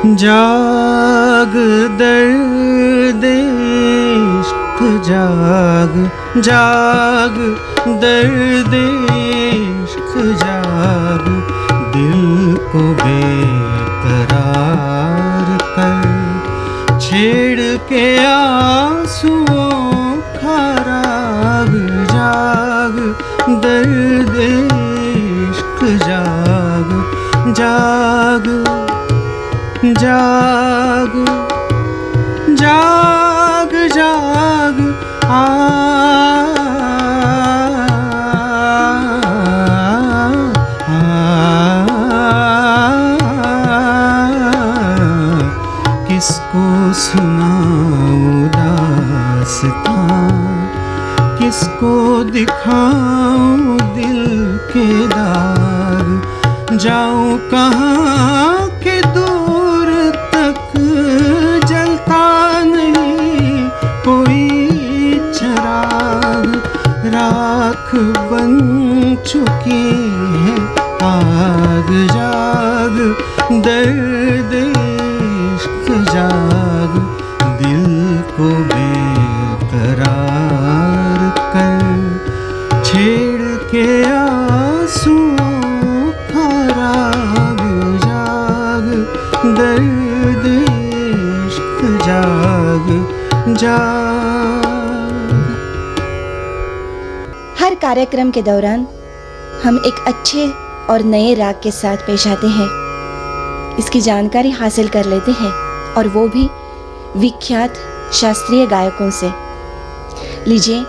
जाग दर्द इश्क जाग, जाग दर्द इश्क जाग, दिल को बेकरार कर, छेड़ के आंसुओं का राग, जाग दर्द इश्क जाग, जाग जाग जाग जाग आ किसको सुनाऊं दास्तां, किसको दिखाऊं दिल के दाग, जाऊं कहाँ के दूर तक जलता नहीं कोई चिराग, राख बन चुकी है आग, जाग दर्द इश्क जाग, दिल को बेकरार कर, छेड़ के आंसुओं का राग, जाग दर्द इश्क जाग, जाग। हर कार्यक्रम के दौरान हम एक अच्छे और नए राग के साथ पेश आते हैं, इसकी जानकारी हासिल कर लेते हैं, और वो भी विख्यात शास्त्रीय गायकों से। लीजिए,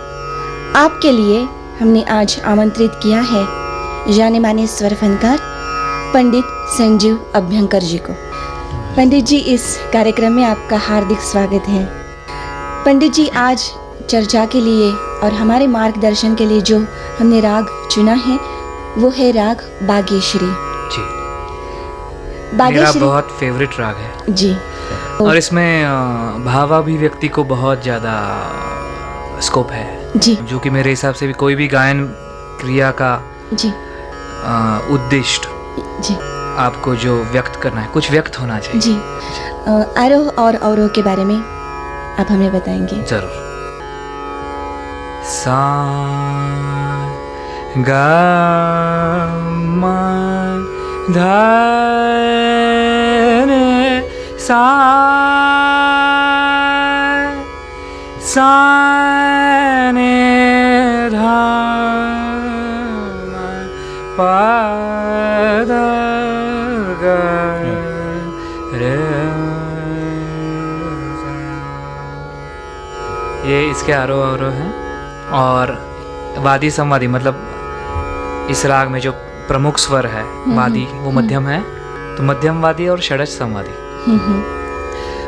आपके लिए हमने आज आमंत्रित किया है जाने माने स्वर फनकार पंडित संजीव अभ्यंकर जी को। पंडित जी, इस कार्यक्रम में आपका हार्दिक स्वागत है। पंडित जी, आज चर्चा के लिए और हमारे मार्गदर्शन के लिए जो हमने राग चुना है वो है राग बागेश्वरी जी। मेरा बहुत फेवरेट राग है जी, और इसमें भावाभिव्यक्ति को बहुत ज़्यादा स्कोप है जी, जो कि मेरे हिसाब से भी कोई भी गायन क्रिया का जी, उद्देश्य जी, आपको जो व्यक्त करना है, कुछ व्यक्त होना चाहिए जी। आरोह और अवरोह के बारे में आप हमें बताएंगे? जरूर। सा गा मा धा रे सा सा ने धा पा धा गा रे। ये इसके आरोह अवरोह हैं, और वादी संवादी मतलब इस राग में जो प्रमुख स्वर है वादी वो मध्यम है, तो मध्यम वादी और षडज संवादी।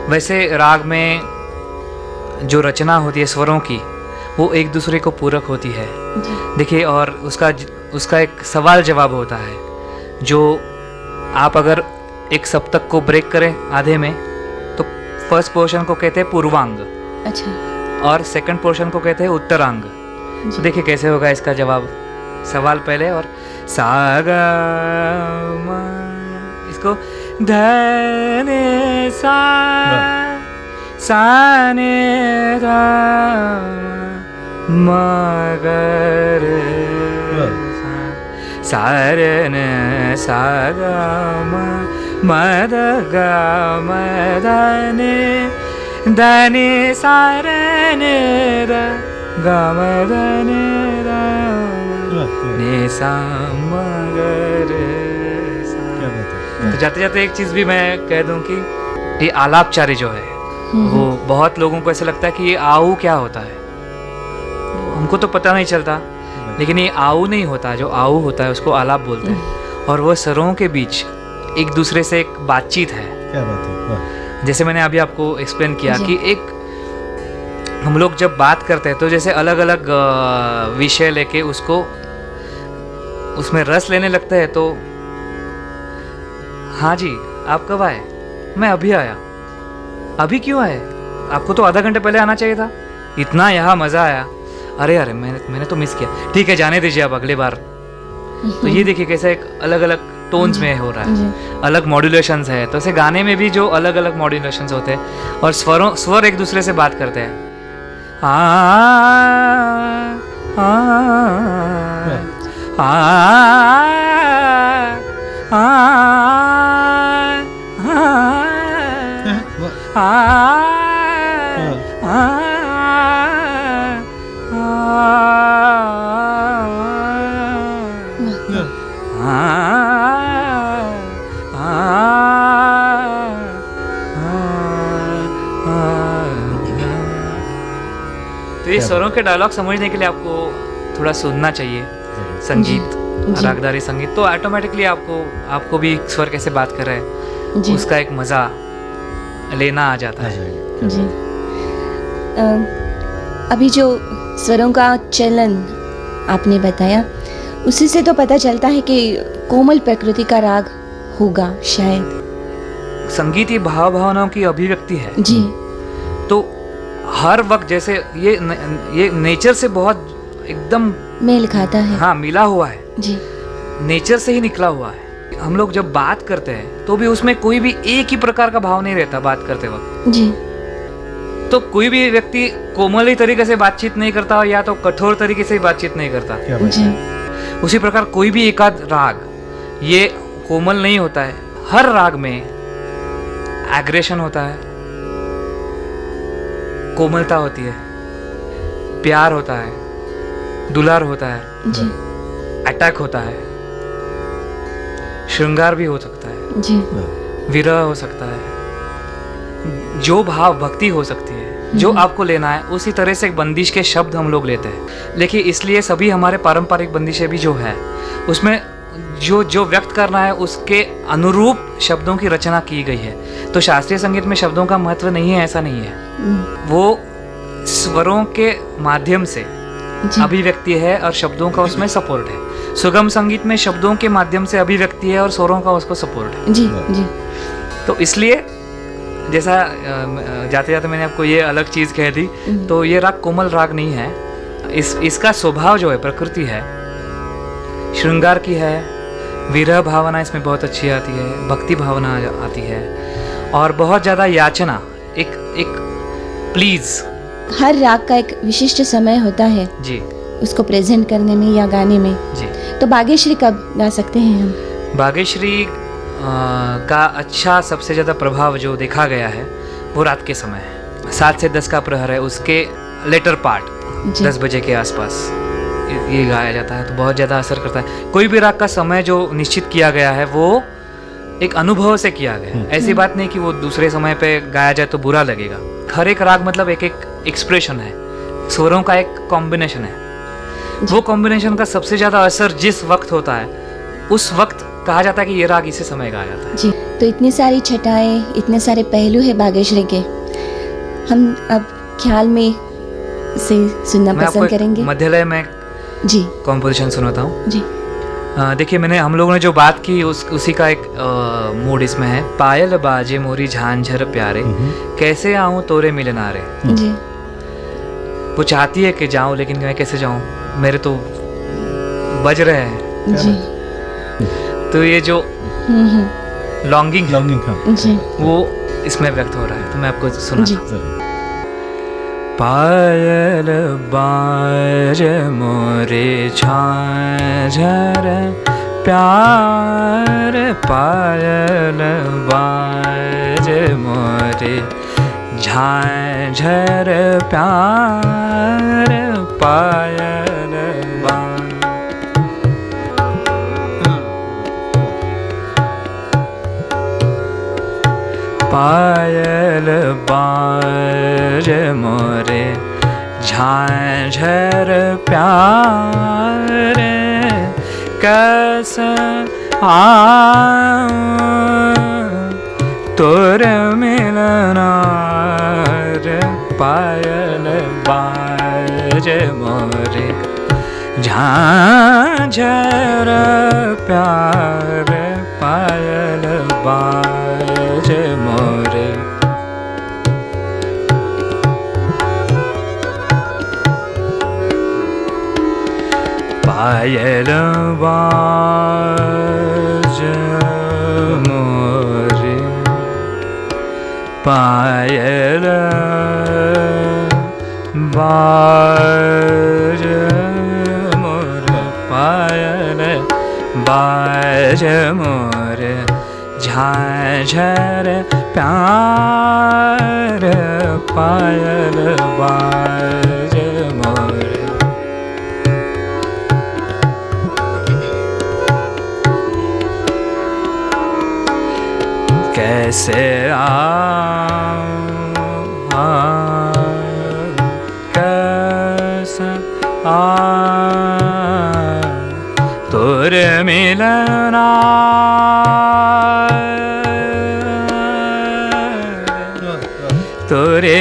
वैसे राग में जो रचना होती है स्वरों की वो एक दूसरे को पूरक होती है। देखिए, और उसका एक सवाल जवाब होता है, जो आप अगर एक सप्तक को ब्रेक करें आधे में तो फर्स्ट पोर्शन को कहते हैं पूर्वांग, अच्छा, और सेकंड पोर्शन को कहते हैं उत्तरांग। तो देखिए कैसे होगा इसका जवाब, सवाल पहले और सा गा मा, इसको धने सा सा ने धा मा गा रे सा रे ने सा गा मा मा धा गा मा धा ने धने सा रे ने धा गा मा धा ने धा ने सा मा गा रे सा। तो जाते जाते एक चीज़ भी मैं कह दूं कि ये आलापचारी जो है वो बहुत लोगों को ऐसा लगता है कि ये आऊ क्या होता है, हमको तो पता नहीं चलता, लेकिन ये आऊ नहीं होता, जो आऊ होता है उसको आलाप बोलते हैं, और वो स्वरों के बीच एक दूसरे से एक बातचीत है। क्या बात है। जैसे मैंने अभी आपको एक्सप्लेन किया कि एक हम लोग जब बात करते हैं तो जैसे अलग अलग विषय लेके उसको उसमें रस लेने लगते हैं, तो हाँ जी आप कब आए, मैं अभी आया, अभी क्यों आए, आपको तो आधा घंटे पहले आना चाहिए था, इतना यहाँ मज़ा आया, अरे मैंने तो मिस किया, ठीक है जाने दीजिए आप अगली बार। तो ये देखिए कैसे एक अलग अलग टोन्स में हो रहा है, जी। अलग मॉड्यूलेशंस है। तो ऐसे गाने में भी जो अलग अलग मॉड्यूलेशंस होते हैं और स्वर एक दूसरे से बात करते हैं। आ आ आ तो ये स्वरों के डायलॉग समझने के लिए आपको थोड़ा सुनना चाहिए संगीत, जी। रागदारी संगीत, तो ऑटोमेटिकली आपको भी स्वर कैसे बात कर रहे हैं जी। उसका एक मजा लेना आ जाता है। जी। अभी जो स्वरों का चलन आपने बताया, उसी से तो पता चलता है कि कोमल प्रकृति का राग होगा शायद। संगीत ये भाव भावनाओं की अभिव्यक्ति है। जी। तो हर वक्त जैसे ये नेचर से बहुत एकदम मेल खाता है। हाँ मिला हुआ है, जी। नेचर से ही निकला हुआ है। हम लोग जब बात करते हैं तो भी उसमें कोई भी एक ही प्रकार का भाव नहीं रहता बात करते वक्त। जी। तो कोई भी व्यक्ति कोमल तरीके से बातचीत नहीं करता या तो कठोर तरीके से बातचीत नहीं करता। जी। उसी प्रकार कोई भी एकाध राग ये कोमल नहीं होता है। हर राग में एग्रेशन होता है, कोमलता होती है, प्यार होता है, दुलार होता है, जी। अटैक होता है, श्रृंगार भी हो सकता है, जी। विरह हो सकता है, जो भाव भक्ति हो सकती है, जो आपको लेना है उसी तरह से एक बंदिश के शब्द हम लोग लेते हैं। लेकिन इसलिए सभी हमारे पारंपरिक बंदिशें भी जो है उसमें जो व्यक्त करना है उसके अनुरूप शब्दों की रचना की गई है। तो शास्त्रीय संगीत में शब्दों का महत्व नहीं है ऐसा नहीं है, वो स्वरों के माध्यम से जी। अभिव्यक्ति है और शब्दों का उसमें सपोर्ट है। सुगम संगीत में शब्दों के माध्यम से अभिव्यक्ति है और स्वरों का उसको सपोर्ट है। जी। जी। तो इसलिए जैसा जाते जाते मैंने आपको ये अलग चीज़ कह दी, तो ये राग कोमल राग नहीं है। इसका स्वभाव जो है प्रकृति है, श्रृंगार की है, विरह भावना इसमें बहुत अच्छी आती है, भक्ति भावना आती है और बहुत ज़्यादा याचना, एक प्लीज। हर राग का एक विशिष्ट समय होता है जी उसको प्रेजेंट करने में या गाने में। जी। तो बागेश्वरी कब गा सकते हैं हम? बागेश्वरी का अच्छा सबसे ज़्यादा प्रभाव जो देखा गया है वो रात के समय है। 7 से 10 का प्रहर है, उसके लेटर पार्ट जी। 10 बजे के आसपास ये गाया जाता है, तो बहुत ज़्यादा असर करता है। कोई भी राग का समय जो निश्चित किया गया है वो एक अनुभव से किया गया है। ऐसी बात नहीं कि वो दूसरे समय पे गाया जाए तो बुरा लगेगा। हर एक राग मतलब एक एक्सप्रेशन है, स्वरों का एक कॉम्बिनेशन है। वो कॉम्बिनेशन का सबसे ज़्यादा असर जिस वक्त होता है उस वक्त कहा जाता है कि ये राग इसी समय गाया जाता है। जी। तो इतनी सारी छटाएं, इतने सारे पहलू है बागेश्वरी के, हम अब ख्याल में से सुनना मैं आपको पसंद एक करेंगे। मध्यलय में जी। कॉम्पोजिशन सुनाता हूँ। जी। देखिए हम लोगों ने जो बात की उसी का एक मूड इसमें है। पायल बाजे मोरी झांझर प्यारे, कैसे आऊं तोरे मिलनारे। जी। वो चाहती है कि जाऊं लेकिन मैं कैसे जाऊं, मेरे तो बज रहे हैं। जी। तो ये जो लॉन्गिंग जी। वो इसमें व्यक्त हो रहा है, तो मैं आपको जी। सुनाता हूँ। पायल बाज मोरे झांझर प्यार, पायल बाज मोरे झांझर प्यार, पायल बाज। पायल बाज मोरे झांझर प्यार, कैसे आऊं तोर मिलनार। पायल बाज मोरे झांझर प्यार, पायल बाज मोरे। पायल बाज पायल बाज मोर पायल बाज मोर झांझर प्यार पायल बाज मोर कैसे कैसे तुर मिलना तुरे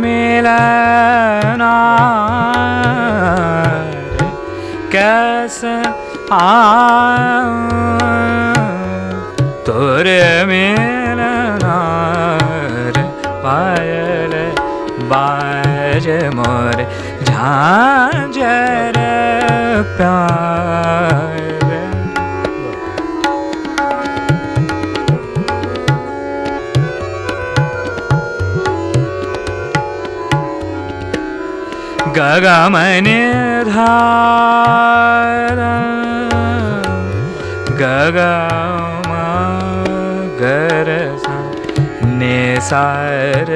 मिलना कैसे तुरे मिलना पायल बाज मोर झांझर प्यार गगमन धार गगम गरसा निसार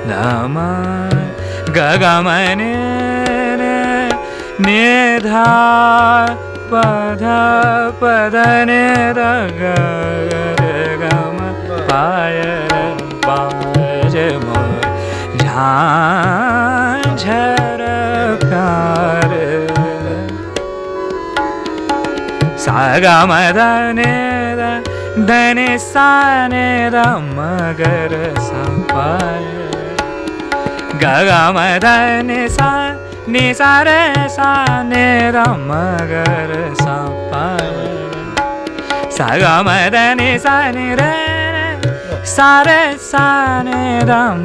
नम गगमन निधा पध पदन गम पायल बाज मोर झांझर प्यार सागा मदने धने साने मगर संपाय गगा मदने सा निसारे साने मगर संपाय सागा मदने साने रे सारे साने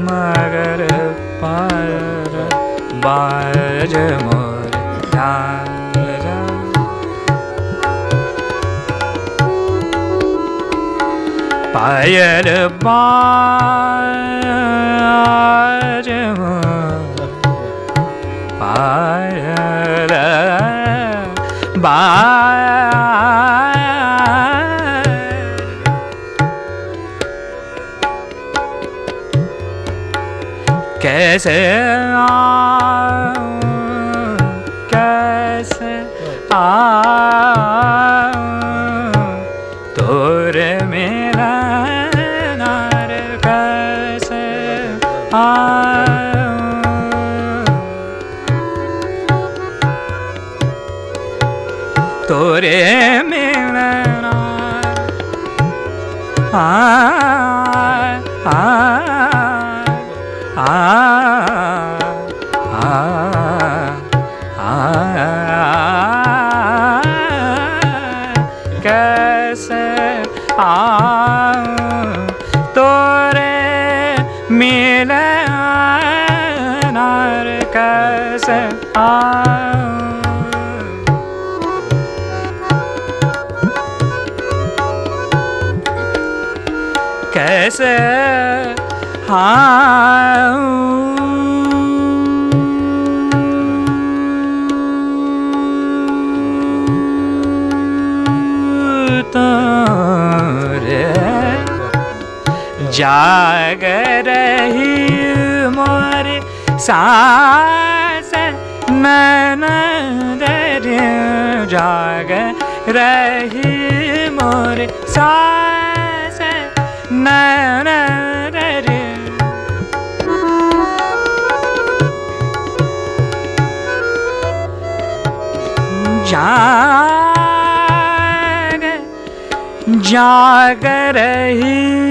मगर पायर बाज मोर पायल बाज मोर पायल कैसे कैसे तोरे मेरा नार कैसे तोरे मिलना कैसे तोरे मिलना कैसे कैसे जाग रही मोर सांस नैन जाग रही मोर सांस नैन जाग जाग रही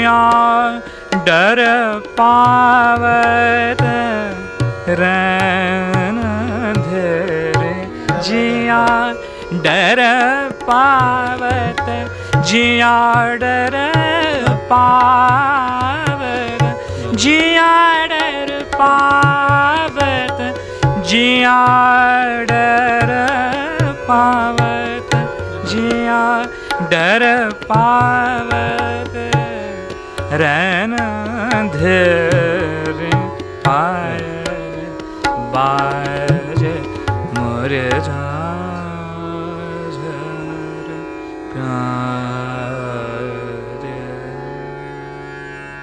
जिया डर पावत रैन अंधेरे, जिया डर पावत, जिया डर पावत, जिया डर पावत, जिया डर पावत, जिया डर पावत रैन अंधेरे, पाय बाज मोर झांझर प्यार।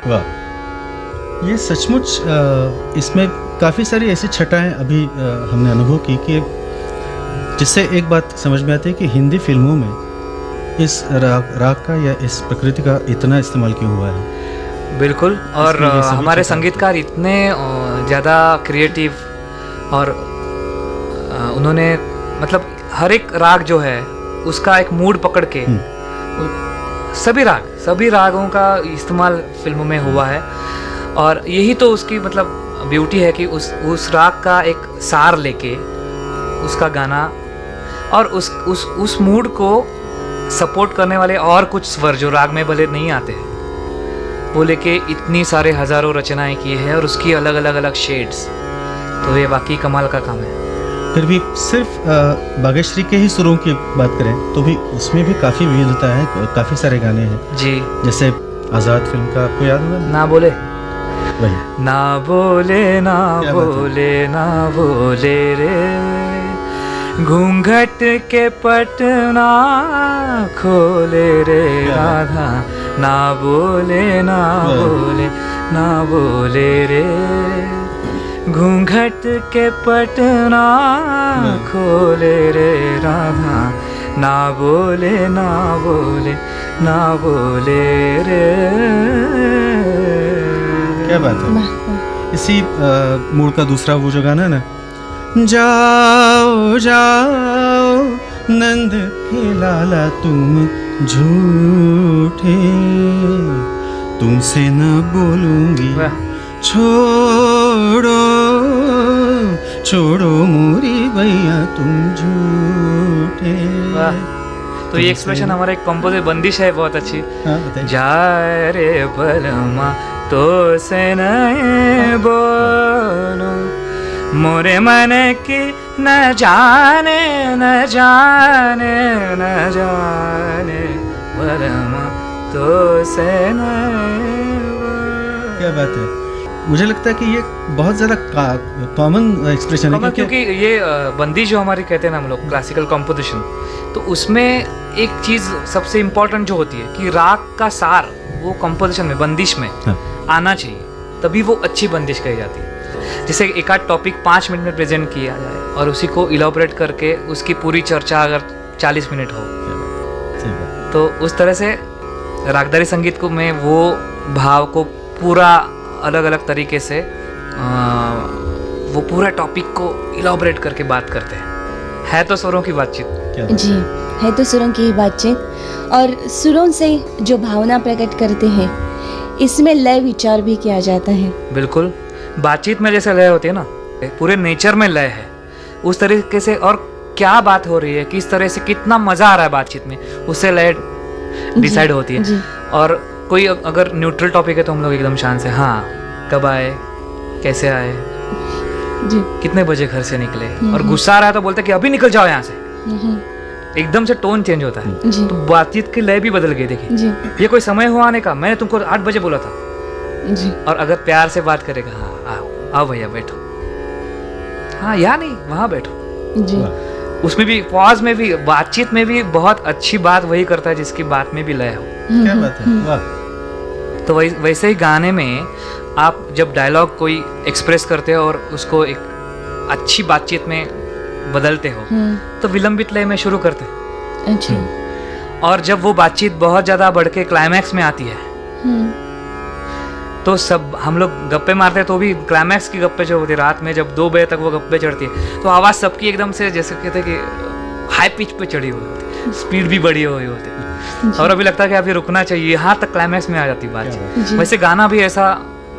वाह, ये सचमुच इसमें काफ़ी सारी ऐसी छटाएं अभी हमने अनुभव की कि जिससे एक बात समझ में आती है कि हिंदी फिल्मों में इस राग का या इस प्रकृति का इतना इस्तेमाल क्यों हुआ है। बिल्कुल, और हमारे संगीतकार इतने ज़्यादा क्रिएटिव, और उन्होंने मतलब हर एक राग जो है उसका एक मूड पकड़ के सभी रागों का इस्तेमाल फिल्मों में हुआ है। और यही तो उसकी मतलब ब्यूटी है कि उस राग का एक सार लेके उसका गाना और उस मूड को सपोर्ट करने वाले और कुछ स्वर जो राग में भले नहीं आते हैं वो लेके इतनी सारे हजारों रचनाएं की है, और उसकी अलग अलग शेड्स, तो ये वाकई कमाल का काम है। फिर भी सिर्फ बागेश्वरी के ही सुरों की बात करें तो भी उसमें भी काफ़ी विविधता है, काफ़ी सारे गाने हैं जी। जैसे आज़ाद फिल्म का आपको याद होगा, ना बोले वही ना बोले ना बोले ना बोले रे, घूंघट के पटना खोले रे राधा, ना बोले ना बोले ना बोले रे, घूंघट के पटना खोले रे राधा, ना बोले ना बोले ना बोले रे। क्या बात है। इसी मूड का दूसरा वो जो गाना है ना, जाओ जाओ नंद के लाला तुम झूठे, तुमसे न बोलूंगी, छोड़ो छोड़ो मोरी भैया तुम झूठे। तो ये एक्सप्रेशन हमारा एक कंपोजर बंदिश है बहुत अच्छी। जा रे बलमा तो से नहीं बोलो, मोरे मन की न जाने न जाने न जाने, बलमा तो से नहीं बोलो। क्या बात है। मुझे लगता है कि ये बहुत ज़्यादा कॉमन एक्सप्रेशन है, क्योंकि ये बंदी जो हमारी कहते हैं ना हम लोग क्लासिकल कंपोजिशन, तो उसमें एक चीज़ सबसे इम्पोर्टेंट जो होती है कि राग का सार वो कंपोजिशन में बंदिश में आना चाहिए, तभी वो अच्छी बंदिश कही जाती है। जैसे एक आध टॉपिक 5 मिनट में प्रेजेंट किया जाए और उसी को इलाबोरेट करके उसकी पूरी चर्चा अगर 40 मिनट हो, तो उस तरह से रागदारी संगीत को में वो भाव को पूरा अलग अलग तरीके से वो पूरा टॉपिक को इलाबोरेट करके बात करते हैं। है तो सुरों की बातचीत जी, है तो सुरों की ही बातचीत, और सुरों से जो भावना प्रकट करते हैं इसमें लय विचार भी किया जाता है। बिल्कुल, बातचीत में जैसे लय होती है ना, पूरे नेचर में लय है उस तरीके से, और क्या बात हो रही है, किस तरह से, कितना मजा आ रहा है बातचीत में, उससे लय डिसाइड होती है। और कोई अगर न्यूट्रल टॉपिक है तो हम लोग एकदम शांत से, हाँ कब आए, कैसे आए जी, कितने बजे घर से निकले, और गुस्सा आ रहा है तो बोलते कि अभी निकल जाओ यहाँ से, एकदम से टोन चेंज होता है। तो बातचीत की लय भी बदल गई। देखिए ये कोई समय हुआ आने का, मैंने तुमको 8 बजे बोला था जी, और अगर प्यार से बात करेगा, हाँ आओ आओ भैया बैठो, हाँ यहाँ नहीं वहाँ बैठो जी, उसमें भी पॉज में भी बातचीत में भी बहुत अच्छी बात वही करता है जिसकी बात में भी लय हो। क्या बात है, वाह। तो वैसे ही गाने में आप जब डायलॉग कोई एक्सप्रेस करते हो और उसको एक अच्छी बातचीत में बदलते हो तो विलंबित लय में शुरू करते हैं। अच्छा। और जब वो बातचीत बहुत ज़्यादा बढ़ के क्लाइमैक्स में आती है तो सब हम लोग गप्पे मारते हैं, तो भी क्लाइमैक्स की गप्पे जो होती है रात में जब 2 बजे तक वो गप्पे चढ़ती है तो आवाज़ सबकी एकदम से जैसे कहते हैं कि हाई पिच पे चढ़ी हुई होती है, स्पीड भी बढ़ी हुई होती है। और अभी लगता है कि अभी रुकना चाहिए, यहाँ तक क्लाइमैक्स में आ जाती बात। जी। वैसे गाना भी ऐसा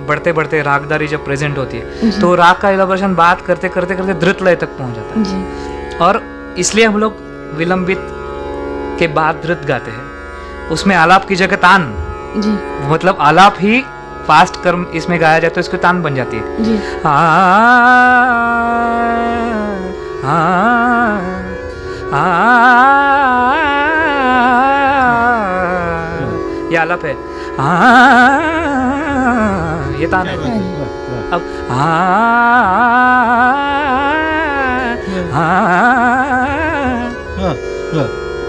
बढ़ते बढ़ते रागदारी जब प्रेजेंट होती है जी। तो राग का इलाबोरेशन बात करते करते करते धृत लय तक पहुंच जाता है, जी और इसलिए हम लोग विलंबित के बाद धृत गाते हैं। उसमें आलाप की जगह तान, जी मतलब आलाप ही फास्ट कर्म इसमें गाया जाए तो इसको तान बन जाती है। जी आ, आ, आ, ये आलाप है, ये तान है। अब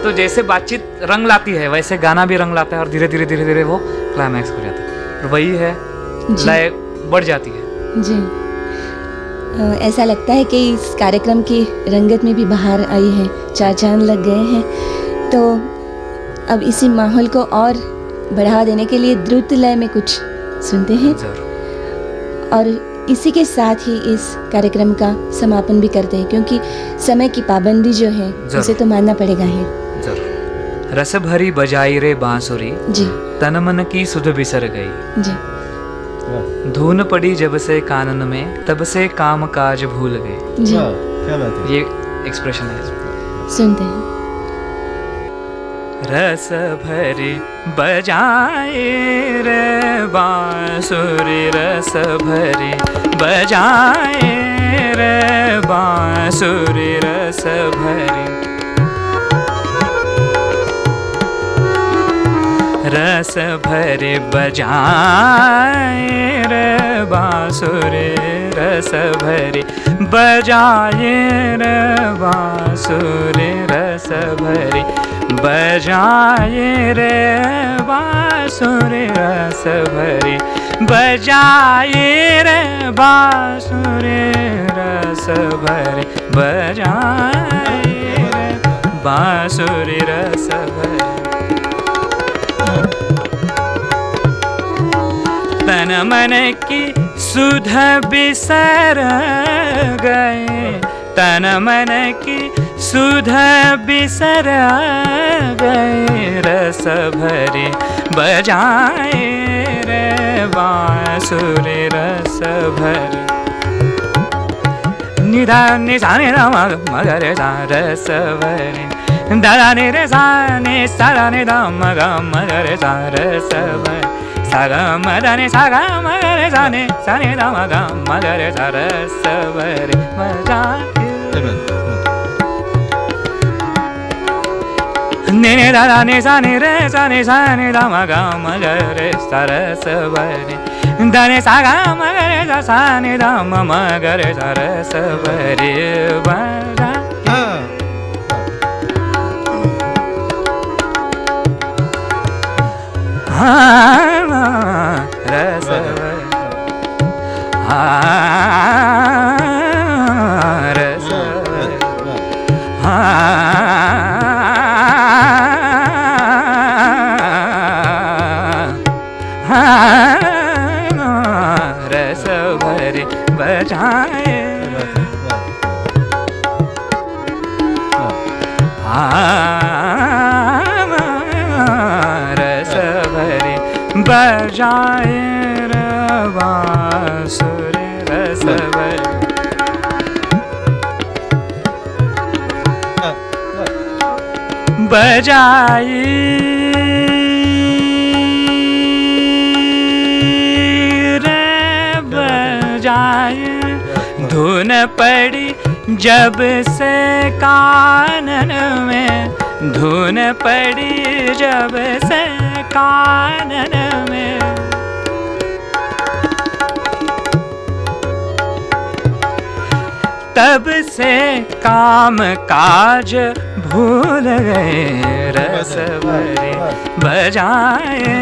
तो जैसे बातचीत रंग लाती है वैसे गाना भी रंग लाता है, और धीरे धीरे धीरे धीरे वो क्लाइमैक्स हो जाता है, और वही है जी। लय बढ़ जाती है। जी ऐसा लगता है कि इस कार्यक्रम की रंगत में भी बाहर आई है, 4 चांद लग गए हैं। तो अब इसी माहौल को और बढ़ावा देने के लिए द्रुत लय में कुछ सुनते हैं, जरूर। और इसी के साथ ही इस कार्यक्रम का समापन भी करते हैं, क्योंकि समय की पाबंदी जो है उसे तो मानना पड़ेगा ही। जरूर। रस भरी बजाई रे बांसुरी, जी तन मन की सुध बिसर गई, जी धुन पड़ी जब से कानन में, तब से काम काज भूल गए। जी क्या बात है। ये एक्सप्रेशन है। सुनते हैं। रस भरी बजाए रे बांसुरी, रस भरी बजाए रे बांसुरी, रस भरी रस भरे बजाए रे बांसुरी, रस भरे बजाए रे बांसुरी, रस भरे बजाए रे बांसुरी, रस भरे बजाए रे बांसुरी, रस भरे बजाए रे बांसुरी, रस भरे। तन मन की सुध बिसर गए, तन मन की सुध बिसर गए, रस भरे बजाए रे बांसुरी, रस भरे निधा निशाने मगरे सा, रस भरे दादा ने रे सा ने सारा ने दा मगरे सा, रस भरे सागा मदने सागा मगरे साने साने दा मगरे सा, रस भरे बजाए ने दादा ने साने रे साने दा मगरे सा, रस भरे दाने सागा मगरे सा साने दा मगरे सा, रस भरे बजाए। रस रस रस भरे बजाए बजाए रे बांसुरी, रस भरे बजाई रे बजाए, धुन पड़ी जब से कानन में, धुन पड़ी जब से कानन में, तब से काम काज भूल गए, रस भरे बजाए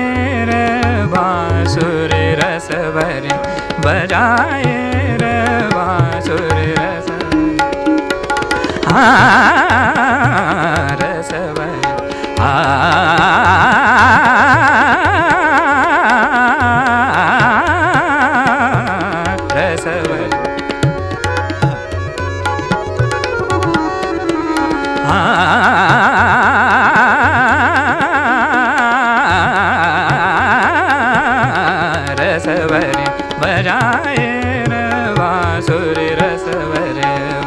रे बांसुरी, रस भरे बजाए रे बांसुरी, रस रस भरे रस भरे सुर रसवर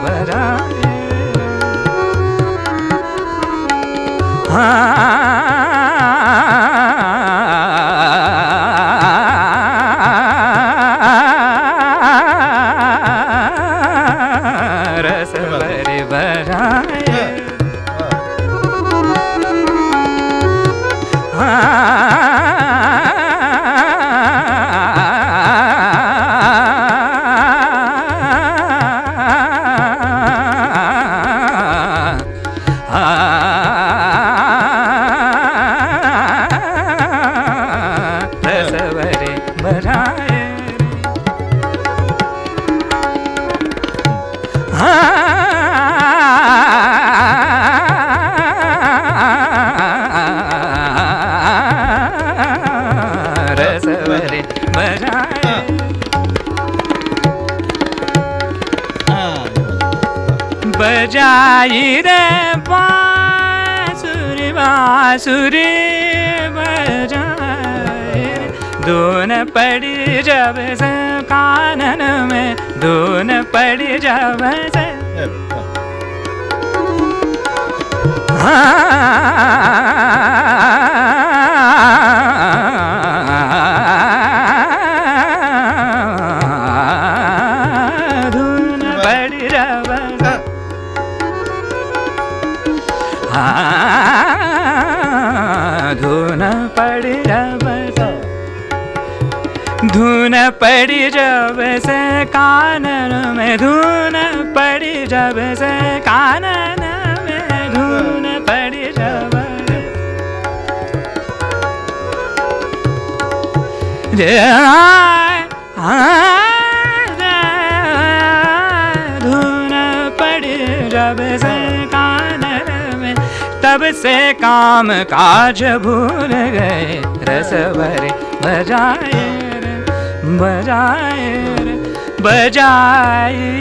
बजाए रसवर बजाए रसवरे बजाए रसवरे बजाए बजाई रे बांसुरी बांसुरी बजाए धुन पड़ी जब से कानन में धुन पड़ी जब से धुन पड़ी जब से धुन पड़ी जब से धुन पड़ी जब से कानन में धुन पड़ी जब से कानन में धुन पड़ी जब धुन पड़ी जब से कानन में तब से काम काज भूल गए रसवरे बजाए रे बजाए रे बजाए